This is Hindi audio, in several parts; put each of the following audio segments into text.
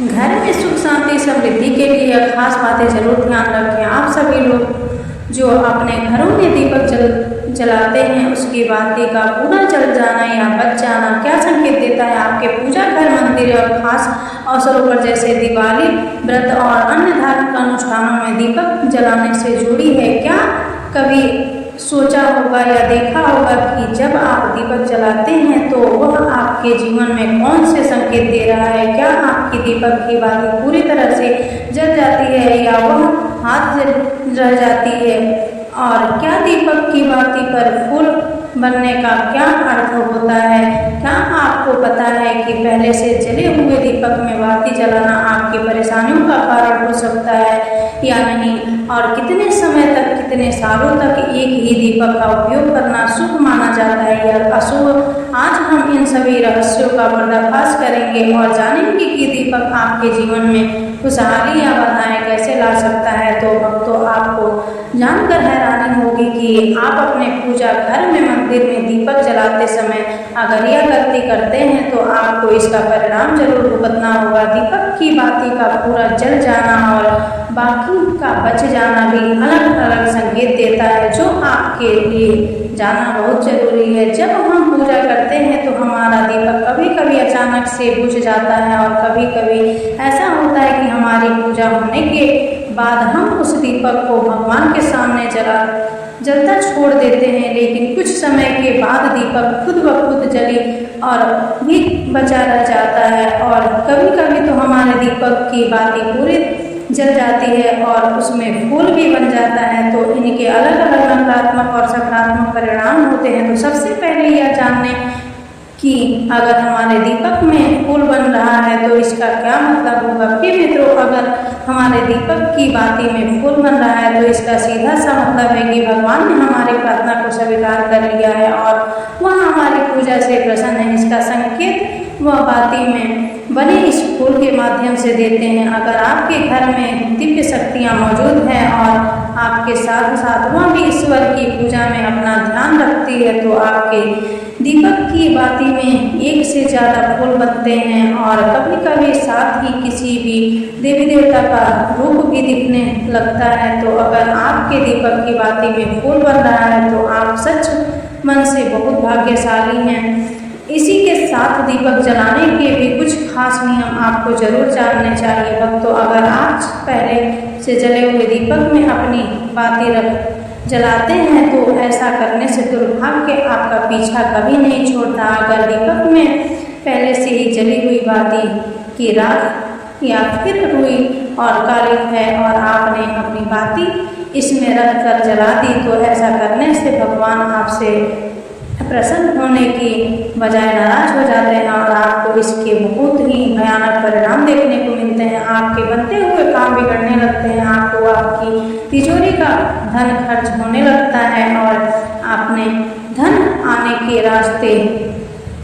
घर में सुख शांति समृद्धि के लिए खास बातें जरूर ध्यान रखें। आप सभी लोग जो अपने घरों में दीपक जलाते हैं उसकी बाती का पूरा जल जाना या बच जाना क्या संकेत देता है? आपके पूजा घर, मंदिर और खास अवसरों पर जैसे दिवाली, व्रत और अन्य धार्मिक अनुष्ठानों में दीपक जलाने से जुड़ी है। क्या कभी सोचा होगा या देखा होगा कि जब आप दीपक जलाते हैं तो वह आपके जीवन में कौन से संकेत दे रहा है? क्या आपकी दीपक की बाती पूरी तरह से जल जाती है या वह हाथ रह जाती है? और क्या दीपक की बाती पर फूल बनने का क्या अर्थ होता है? क्या आपको पता है कि पहले से जले हुए दीपक में बाती जलाना आपकी परेशानियों का कारण हो सकता है या नहीं? और कितने समय तक, कितने सालों तक एक ही दीपक का उपयोग करना शुभ माना जाता है या अशुभ? आज हम इन सभी रहस्यों का पर्दाफाश करेंगे और जानेंगे कि दीपक आपके जीवन में खुशहाली या बाधाएं कैसे ला सकता है। तो भक्तों, आपको जानकर हैरानी होगी कि आप अपने पूजा घर में, मंदिर में दीपक जलाते समय अगर यह गलती करते हैं तो आपको इसका परिणाम जरूर भुगतना होगा। दीपक की बाती का पूरा जल जाना और बाकी का बच जाना भी अलग अलग संकेत देता है जो आपके लिए जानना बहुत जरूरी है। जब हम पूजा करते हैं तो हमारा दीपक कभी कभी अचानक से बुझ जाता है और कभी कभी ऐसा होता है कि हमारी पूजा होने के बाद हम उस दीपक को भगवान के सामने जलता छोड़ देते हैं, लेकिन कुछ समय के बाद दीपक खुद ब खुद जली और भी बचा रह जाता है। और कभी कभी तो हमारे दीपक की बाती पूरी जल जाती है और उसमें फूल भी बन जाता है। तो इनके अलग अलग नकारात्मक और सकारात्मक परिणाम होते हैं। तो सबसे पहले यह जानने कि अगर हमारे दीपक में फूल बन रहा है तो इसका क्या मतलब होगा। फिर मित्रों, अगर हमारे दीपक की बाती में फूल बन रहा है तो इसका सीधा सा मतलब है कि भगवान ने हमारी प्रार्थना को स्वीकार कर लिया है और वह हमारी पूजा से प्रसन्न है। इसका संकेत वह बाती में बने इस फूल के माध्यम से देते हैं। अगर आपके घर में दिव्य शक्तियाँ मौजूद हैं और आपके साथ साथ वह भी ईश्वर की पूजा में अपना ध्यान रखती है तो आपके दीपक की बाती में एक से ज़्यादा फूल बनते हैं और कभी कभी साथ ही किसी भी देवी देवता का रूप भी दिखने लगता है। तो अगर आपके दीपक की बाती में फूल बन रहा है तो आप सच मन से बहुत भाग्यशाली हैं। इसी के साथ दीपक जलाने के भी कुछ खास नियम आपको जरूर जानने चाहिए। भक्तों, अगर आप पहले से जले हुए दीपक में अपनी बाती जलाते हैं तो ऐसा करने से दुर्भाग्य आपका पीछा कभी नहीं छोड़ता। अगर दीपक में पहले से ही जली हुई बाती की राख या फिर रुई और काली है और आपने अपनी बाती इसमें रख कर जला दी तो ऐसा करने से भगवान आपसे प्रसन्न होने की बजाय नाराज हो जाते हैं और आपको इसके बहुत ही भयानक परिणाम देखने को मिलते हैं। आपके बनते हुए काम बिगड़ने लगते हैं, आपको आपकी तिजोरी का धन खर्च होने लगता है और आपने धन आने के रास्ते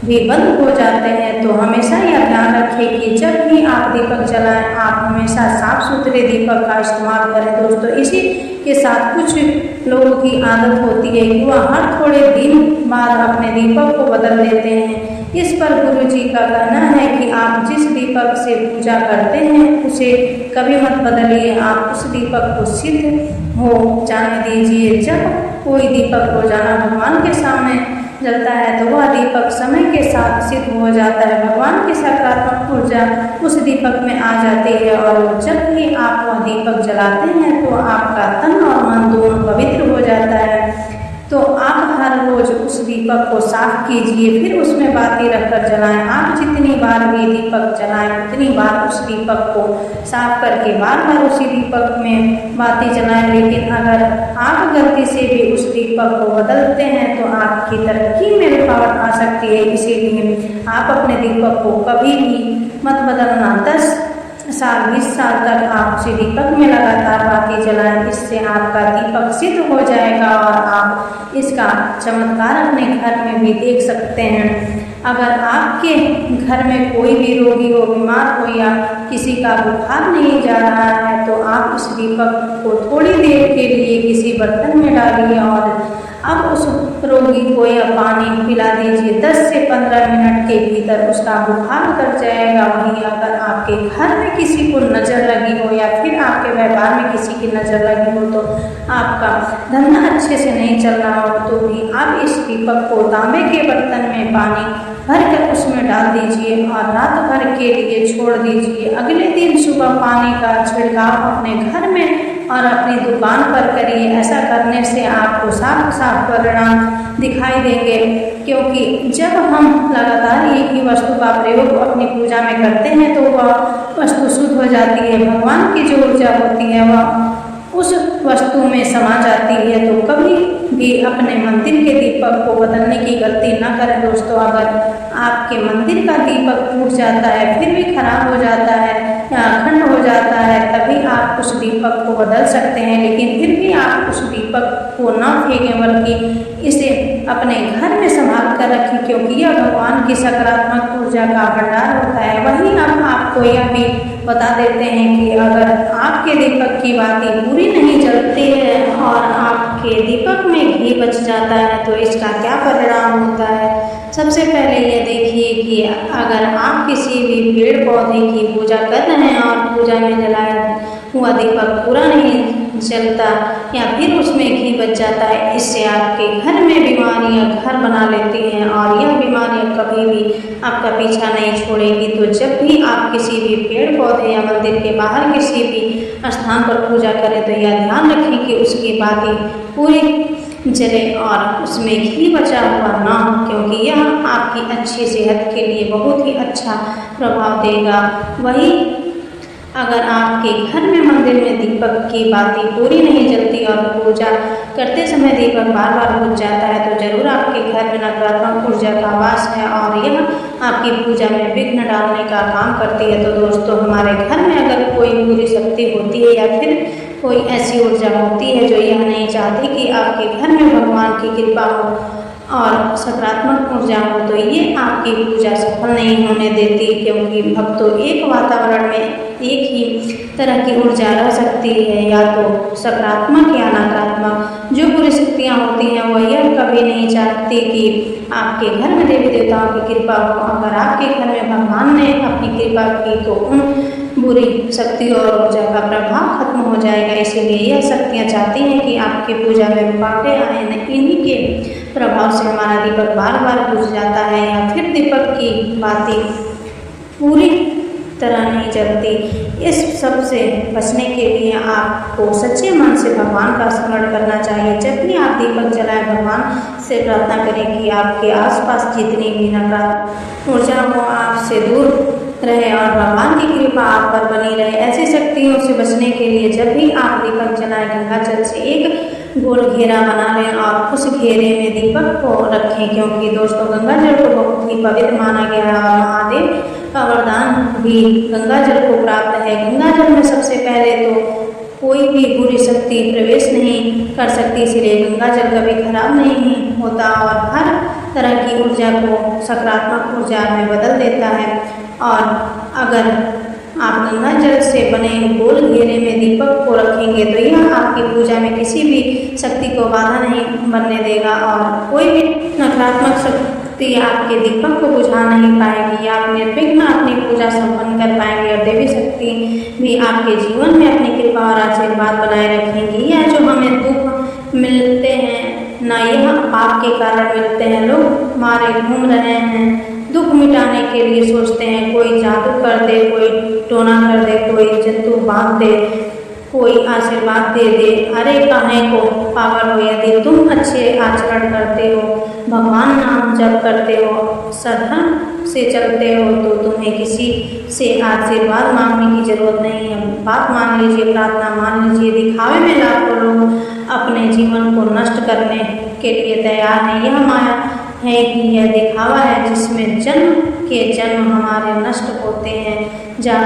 भी बंद हो जाते हैं। तो हमेशा यह ध्यान रखें कि जब भी आप दीपक जलाएं आप हमेशा साफ सुथरे दीपक का इस्तेमाल करें। दोस्तों, इसी के साथ कुछ लोगों की आदत होती है कि वह हर थोड़े दिन बाद अपने दीपक को बदल देते हैं। इस पर गुरु जी का कहना है कि आप जिस दीपक से पूजा करते हैं उसे कभी मत बदलिए, आप उस दीपक को सिद्ध हो जाने दीजिए। जब कोई दीपक रोजाना भगवान के सामने जलता है तो वह दीपक समय के साथ सिद्ध हो जाता है। भगवान की सकारात्मक ऊर्जा उस दीपक में आ जाती है और जब भी आप वह दीपक जलाते हैं तो आपका तन और मन दोनों पवित्र हो जाता है। तो आप हर रोज उस दीपक को साफ कीजिए, फिर उसमें बाती रखकर जलाएं। आप जितनी बार भी दीपक जलाएं उतनी बार उस दीपक को साफ करके बार बार उसी दीपक में बाती जलाएं। लेकिन अगर आप गलती से भी उस दीपक को बदलते हैं तो आपकी तरक्की में रुकावट आ सकती है। इसीलिए आप अपने दीपक को कभी भी मत बदलना। 10 साल 20 साल तक आप उसी दीपक में लगातार बाती जलाएं। इससे आपका दीपक सिद्ध हो जाएगा और आप इसका चमत्कार अपने घर में भी देख सकते हैं। अगर आपके घर में कोई भी रोगी हो, बीमार हो या किसी का बुखार नहीं जा रहा है तो आप इस दीपक को थोड़ी देर के लिए किसी बर्तन में डालिए और अब उस रोगी को यह पानी पिला दीजिए। 10 से 15 मिनट के भीतर उसका बुखार उतर जाएगा। वहीं अगर आपके घर में किसी को नज़र लगी हो या फिर आपके व्यापार में किसी की नज़र लगी हो, तो आपका धंधा अच्छे से नहीं चल रहा हो, तो भी आप इस दीपक को तांबे के बर्तन में पानी भरकर उसमें डाल दीजिए और रात भर के लिए छोड़ दीजिए। अगले दिन सुबह पानी का छिड़काव अपने घर में और अपनी दुकान पर करिए। ऐसा करने से आपको साफ साफ परिणाम दिखाई देंगे, क्योंकि जब हम लगातार एक ही वस्तु का प्रयोग अपनी पूजा में करते हैं तो वह वस्तु शुद्ध हो जाती है। भगवान की जो ऊर्जा होती है वह उस वस्तु में समा जाती है। तो कभी भी अपने मंदिर के दीपक को बदलने की गलती न करें दोस्तों। अगर आपके मंदिर का दीपक टूट जाता है, फिर भी खराब हो जाता है या अखंड हो जाता है, तभी आप उस दीपक को बदल सकते हैं। लेकिन फिर भी आप उस दीपक को न फेंकें, बल्कि इसे अपने घर में संभाल कर रखें, क्योंकि यह भगवान की सकारात्मक ऊर्जा का भंडार होता है। वहीं हम आपको यह भी बता देते हैं कि अगर आपके दीपक की बाती पूरी नहीं जलती है और आपके दीपक में घी बच जाता है, तो इसका क्या परिणाम होता है। सबसे पहले ये देखिए कि अगर आप किसी भी पेड़ पौधे की पूजा कर रहे हैं और पूजा में जलाया हुआ दीपक पूरा नहीं जलता या फिर उसमें घी बच जाता है, इससे आपके घर में बीमारियां घर बना लेती हैं और यह बीमारियां कभी भी आपका पीछा नहीं छोड़ेगी। तो जब भी आप किसी भी पेड़ पौधे या मंदिर के बाहर किसी भी स्थान पर पूजा करें, तो यह ध्यान रखें कि उसकी बाती पूरी जले और उसमें घी बचा हुआ ना हो, क्योंकि यह आपकी अच्छी सेहत के लिए बहुत ही अच्छा प्रभाव देगा। वही अगर आपके घर में मंदिर में दीपक की बाती पूरी नहीं जलती और पूजा करते समय दीपक बार बार बुझ जाता है, तो जरूर आपके घर में नकारात्मक ऊर्जा का वास है और यह आपकी पूजा में विघ्न डालने का काम करती है। तो दोस्तों, हमारे घर में अगर कोई बुरी शक्ति होती है या फिर कोई ऐसी ऊर्जा होती है जो यह नहीं चाहती कि आपके घर में भगवान की कृपा हो और सकारात्मक ऊर्जा हो, तो ये आपकी पूजा सफल नहीं होने देती, क्योंकि भक्तों एक वातावरण में एक ही तरह की ऊर्जा रह सकती है, या तो सकारात्मक या नकारात्मक। जो बुरी शक्तियाँ होती हैं वह यह कभी नहीं चाहती कि आपके घर में देवी देवताओं की कृपा हो। अगर आपके घर में भगवान ने अपनी कृपा की तो उन बुरी शक्तियों और ऊर्जा का प्रभाव खत्म हो जाएगा। इसीलिए यह शक्तियाँ चाहती हैं कि आपकी पूजा में रुकावटें आए, इन्हीं के प्रभाव से हमारा दीपक बार बार बुझ जाता है या फिर दीपक की बाती पूरी तरह नहीं जलती। इस सब से बचने के लिए आपको सच्चे मन से भगवान का स्मरण करना चाहिए। जब भी आप दीपक जलाएं, भगवान से प्रार्थना करें कि आपके आसपास जितनी भी नकारात्मक ऊर्जा हो आपसे दूर रहे और भगवान की कृपा आप पर बनी रहे। ऐसी शक्तियों से बचने के लिए जब भी आप दीपक जलाएं, गंगा जल से एक गोल घेरा बना लें और उस घेरे में दीपक को रखें, क्योंकि दोस्तों गंगा जल को बहुत ही पवित्र माना गया है और महादेव का वरदान भी गंगा जल को प्राप्त है। गंगा जल में सबसे पहले तो कोई भी बुरी शक्ति प्रवेश नहीं कर सकती, इसलिए गंगा जल कभी खराब नहीं होता और हर तरह की ऊर्जा को सकारात्मक ऊर्जा में बदल देता है। और अगर आप गंगा जल से बने गोल घेरे में दीपक को रखेंगे तो यह आपकी पूजा में किसी भी शक्ति को बाधा नहीं बनने देगा और कोई भी नकारात्मक शक्ति आपके दीपक को बुझा नहीं पाएगी। आप निर्विघ्न अपनी पूजा संपन्न कर पाएंगे और देवी शक्ति भी आपके जीवन में अपनी कृपा और आशीर्वाद बनाए रखेंगी। यह जो हमें दुख मिलते हैं न, यह पाप के कारण मिलते हैं। लोग मारे घूम रहे हैं, दुख मिटाने के लिए सोचते हैं, कोई जादू कर दे, कोई टोना कर दे, कोई जंतु बांध दे, कोई आशीर्वाद दे दे। अरे काहे को पागल हो, यदि तुम अच्छे आचरण करते हो, भगवान नाम जप करते हो, सधर्म से चलते हो, तो तुम्हें किसी से आशीर्वाद मांगने की जरूरत नहीं है। बात मान लीजिए, प्रार्थना मान लीजिए। दिखावे में लाखों लोग अपने जीवन को नष्ट करने के लिए तैयार हैं। यह माया है कि यह दिखावा है जिसमें जन्म के जन्म हमारे नष्ट होते हैं। जा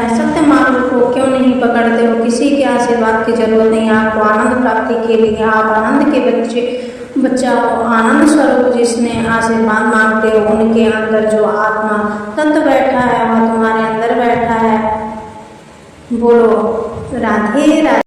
सत्य मार्ग को क्यों नहीं पकड़ते हो? किसी के आशीर्वाद की जरूरत नहीं। आपको आनंद प्राप्ति के लिए आप आनंद के बच्चा हो, आनंद स्वरूप जिसने आशीर्वाद मांगते हो, उनके अंदर जो आत्मा तत्व बैठा है वह तुम्हारे अंदर बैठा है। बोलो राधे राधे।